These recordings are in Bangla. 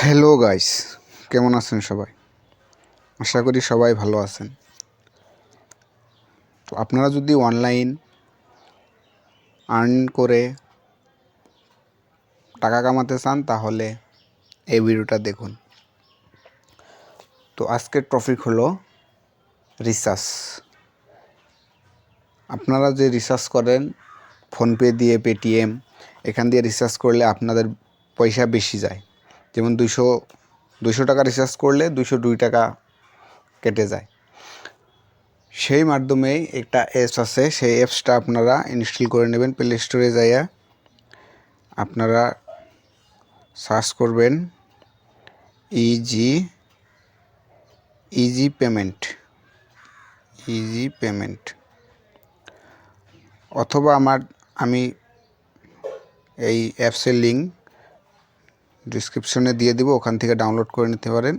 হ্যালো গাইস, কেমন আছেন সবাই? আশা করি সবাই ভালো আছেন। তো আপনারা যদি অনলাইন আর্ন করে টাকা কামাতে চান তাহলে এই ভিডিওটা দেখুন। তো আজকের টপিক হলো রিসার্চ। আপনারা যে রিসার্চ করেন ফোনপে দিয়ে, পেটিএম, এখান দিয়ে রিসার্চ করলে আপনাদের পয়সা বেশি যায়। যেমন 200 টাকা রিসার্চ করলে 202 টাকা কেটে যায়। সেই মাধ্যমেই একটা অ্যাপস আছে, সেই অ্যাপসটা আপনারা ইনস্টল করে নেবেন। প্লে স্টোরে যাইয়া আপনারা সার্চ করবেন ইজি পেমেন্ট, অথবা আমি এই অ্যাপসের লিঙ্ক ডিসক্রিপশনে দিয়ে দিব, ওখান থেকে ডাউনলোড করে নিতে পারেন।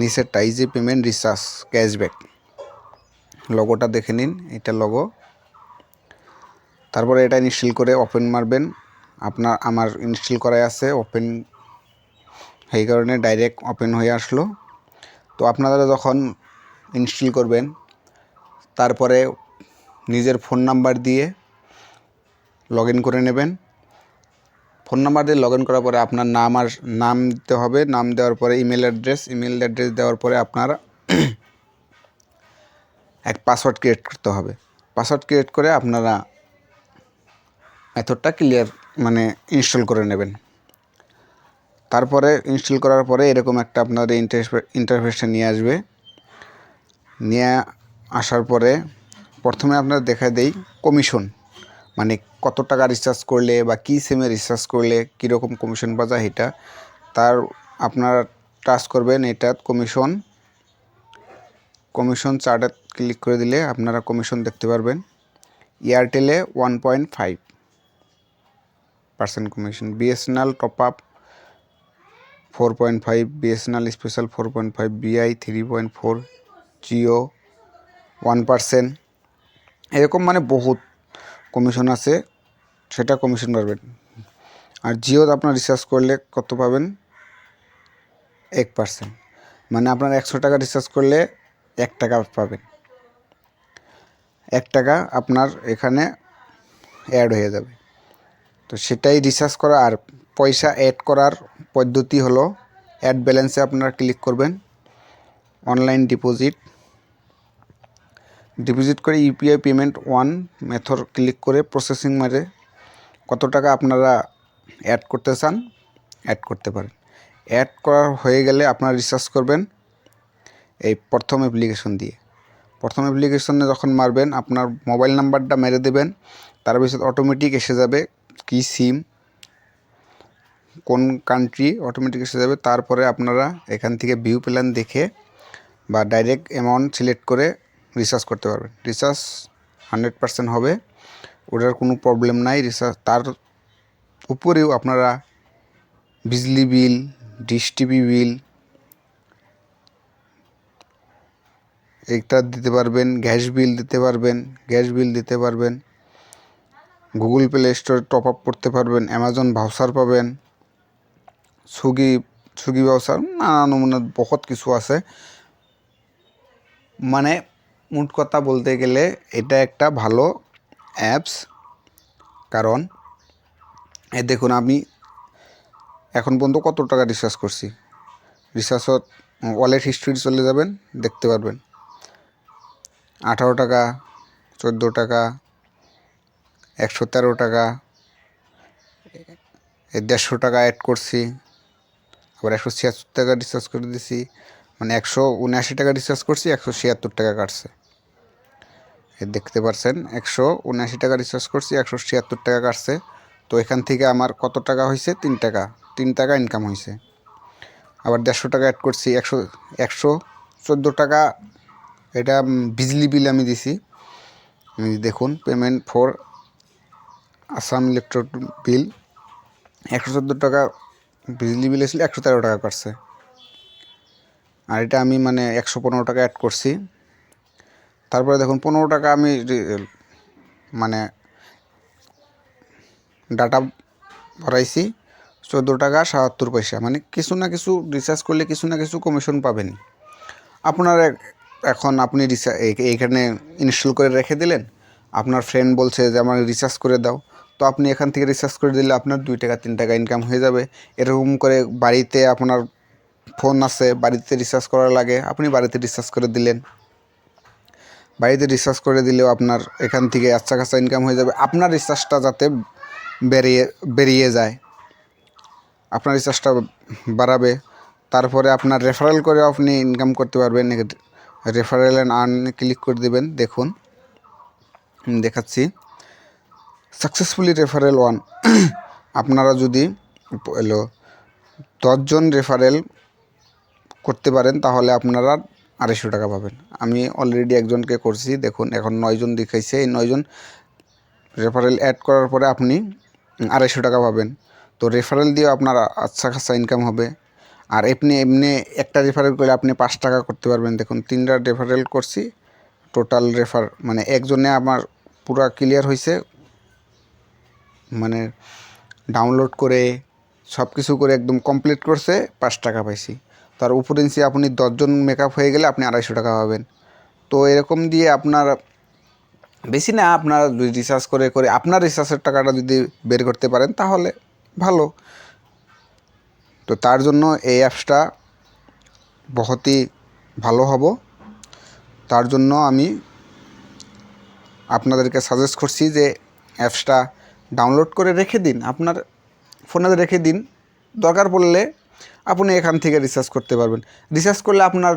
নিচেরটা ইজি পেমেন্ট রিসার্চ ক্যাশব্যাক লোগোটা দেখে নিন, এটা লোগো। তারপরে এটা ইনস্টল করে ওপেন মারবেন। আমার ইনস্টল করাই আছে, ওপেন এই কারণে ডাইরেক্ট ওপেন হয়ে আসলো। তো আপনারা যখন ইনস্টল করবেন তারপরে নিজের ফোন নাম্বার দিয়ে লগ ইন করে নেবেন। ফোন নাম্বার দিয়ে লগ ইন করার পরে আপনার নাম দিতে হবে। নাম দেওয়ার পরে ইমেল অ্যাড্রেস দেওয়ার পরে আপনার এক পাসওয়ার্ড ক্রিয়েট করতে হবে। পাসওয়ার্ড ক্রিয়েট করে আপনারা মেথডটা ইনস্টল করে নেবেন। তারপরে ইনস্টল করার পরে এরকম একটা আপনাদের ইন্টারফেসটা নিয়ে আসবে। নিয়ে আসার পরে প্রথমে আপনার দেখা দেই কমিশন, মানে কত টাকা রিচার্জ করলে বা কী সিমে রিচার্জ করলে কীরকম কমিশন পাওয়া যায়। এটা তার আপনারা টাচ করবেন, এটা কমিশন চার্টে ক্লিক করে দিলে আপনারা কমিশন দেখতে পারবেন। এয়ারটেলে 1.5% commission, BSNL top up 4.5, BSNL special 4.5, বিআই 3.4, জিও 1%। এরকম বহুত কমিশন আছে, সেটা কমিশন পাবেন। আর জিও আপনার রিচার্জ করলে কত পাবেন? 1%, মানে আপনার 100 টাকা রিচার্জ করলে 1 টাকা পাবেন। 1 টাকা আপনার এখানে অ্যাড হয়ে যাবে। তো সেটাই রিচার্জ করা। আর পয়সা অ্যাড করার পদ্ধতি হলো অ্যাড ব্যালেন্সে আপনারা ক্লিক করবেন। অনলাইন ডিপোজিট করে UPI payment one method click করে প্রসেসিং মারে কত টাকা আপনারা অ্যাড করতে চান অ্যাড করতে পারেন। অ্যাড করা হয়ে গেলে আপনারা রিচার্জ করবেন এই প্রথম অ্যাপ্লিকেশনে যখন মারবেন আপনার মোবাইল নাম্বারটা মেরে দেবেন। তার পিছনে অটোমেটিক এসে যাবে কি সিম, কোন কান্ট্রি, অটোমেটিক এসে যাবে। তারপরে আপনারা এখান থেকে ভিউ প্ল্যান দেখে বা ডাইরেক্ট অ্যামাউন্ট সিলেক্ট করে রিচার্জ করতে পারবেন। রিচার্জ 100% হবে, ওটার কোনো প্রবলেম নাই। রিচার্জ তার উপরেও আপনারা বিজলি বিল, ডিশ টিভি বিল এটা দিতে পারবেন, গ্যাস বিল দিতে পারবেন, গুগল প্লে স্টোরে টপ আপ করতে পারবেন, অ্যামাজন ভাউচার পাবেন, সুইগি ভাউচার, নানা নমুনার বহুত কিছু আছে। মানে মোট কথা বলতে গেলে এটা একটা ভালো অ্যাপস। কারণ দেখুন আমি এখন পর্যন্ত কত টাকা রিচার্জ করছি। রিচার্জত ওয়ালেট হিস্ট্রি চলে যাবেন, দেখতে পারবেন 18 টাকা, 14 টাকা, 113 টাকা, 150 টাকা অ্যাড করছি, আবার 176 টাকা রিচার্জ করে দিছি, মানে 179 টাকা রিচার্জ করছি, 176 টাকা কাটছে। দেখতে পাচ্ছেন 179 টাকা রিচার্জ করছি, 176 টাকা কাটছে। তো এখান থেকে আমার কত টাকা হয়েছে? 3 টাকা ইনকাম হয়েছে। আবার 150 টাকা অ্যাড করছি, 114 টাকা এটা বিজলি বিল আমি দিছি। দেখুন payment for Assam electric bill 114 টাকা বিজলি বিল এসেছিল, 113 টাকা কাটছে। আর এটা আমি 115 টাকা অ্যাড করছি। তারপরে দেখুন 15 টাকা আমি ডাটা ভরাইছি, 14 টাকা 77 পয়সা, মানে কিছু না কিছু রিচার্জ করলে কিছু না কিছু কমিশন পাবেন। আপনার এখন আপনি এইখানে ইনস্টল করে রেখে দিলেন, আপনার ফ্রেন্ড বলছে যে আমার রিচার্জ করে দাও, তো আপনি এখান থেকে রিচার্জ করে দিলে আপনার 2 টাকা 3 টাকা ইনকাম হয়ে যাবে। এরকম করে বাড়িতে আপনার ফোন আছে, বাড়িতে রিচার্জ করা লাগে, আপনি বাড়িতে রিচার্জ করে দিলেন। বাড়িতে রিচার্জ করে দিলেও আপনার এখান থেকে আচ্ছা খাসা ইনকাম হয়ে যাবে। আপনার রিচার্জটা যাতে বেরিয়ে যায়, আপনার রিচার্জটা বাড়াবে। তারপরে আপনার রেফারেল করে আপনি ইনকাম করতে পারবেন। রেফারেল অ্যান্ড আর্নে ক্লিক করে দেবেন। দেখুন দেখাচ্ছি, সাকসেসফুলি রেফারেল 1। আপনারা যদি 10 জন রেফারেল করতে পারেন তাহলে আপনারা 250 টাকা পাবেন। আমি অলরেডি একজনকে করছি, দেখুন এখন 9 জন দেখাইছে। এই 9 জন রেফারেল অ্যাড করার পরে আপনি 250 টাকা পাবেন। তো রেফারেল দিয়ে আপনার আচ্ছা খাসা ইনকাম হবে। আর এমনি একটা রেফারেল করলে আপনি 5 টাকা করতে পারবেন। দেখুন 3টা রেফারেল করছি, টোটাল মানে একজনে আমার পুরা ক্লিয়ার হয়েছে, মানে ডাউনলোড করে সব কিছু করে একদম কমপ্লিট করছে, 5 টাকা পাইছি। তার উপরে আপনি 10 জন মেকআপ হয়ে গেলে আপনি 250 টাকা পাবেন। তো এরকম দিয়ে আপনার বেশি না, আপনার রিচার্জ করে আপনার রিচার্জের টাকাটা যদি বের করতে পারেন তাহলে ভালো। তো তার জন্য এই অ্যাপসটা বহুতই ভালো হবো। তার জন্য আমি আপনাদেরকে সাজেস্ট করছি যে অ্যাপসটা ডাউনলোড করে রেখে দিন, আপনার ফোনে রেখে দিন। দরকার পড়লে আপনি এখান থেকে রিচার্জ করতে পারবেন। রিচার্জ করলে আপনার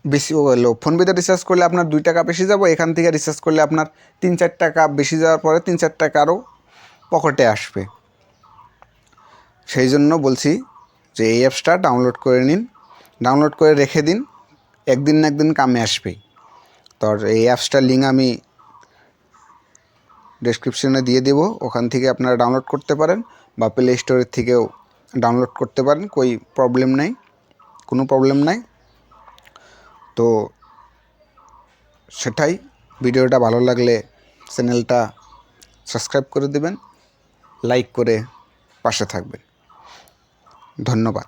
বেশি হলো, ফোনপেতে রিচার্জ করলে আপনার 2 টাকা বেশি যাবো, এখান থেকে রিচার্জ করলে আপনার 3-4 টাকা বেশি যাওয়ার পরে 3-4 টাকা আরও পকেটে আসবে। সেই জন্য বলছি যে এই অ্যাপসটা ডাউনলোড করে নিন, ডাউনলোড করে রেখে দিন, একদিন না একদিন কামে আসবেই। তো এই অ্যাপসটার লিঙ্ক আমি ডেসক্রিপশনে দিয়ে দেবো, ওখান থেকে আপনারা ডাউনলোড করতে পারেন বা প্লে স্টোরের থেকেও ডাউনলোড করতে পারেন, কোনো প্রবলেম নাই। তো সেটাই, ভিডিওটা ভালো লাগলে চ্যানেলটা সাবস্ক্রাইব করে দেবেন, লাইক করে পাশে থাকবেন। ধন্যবাদ।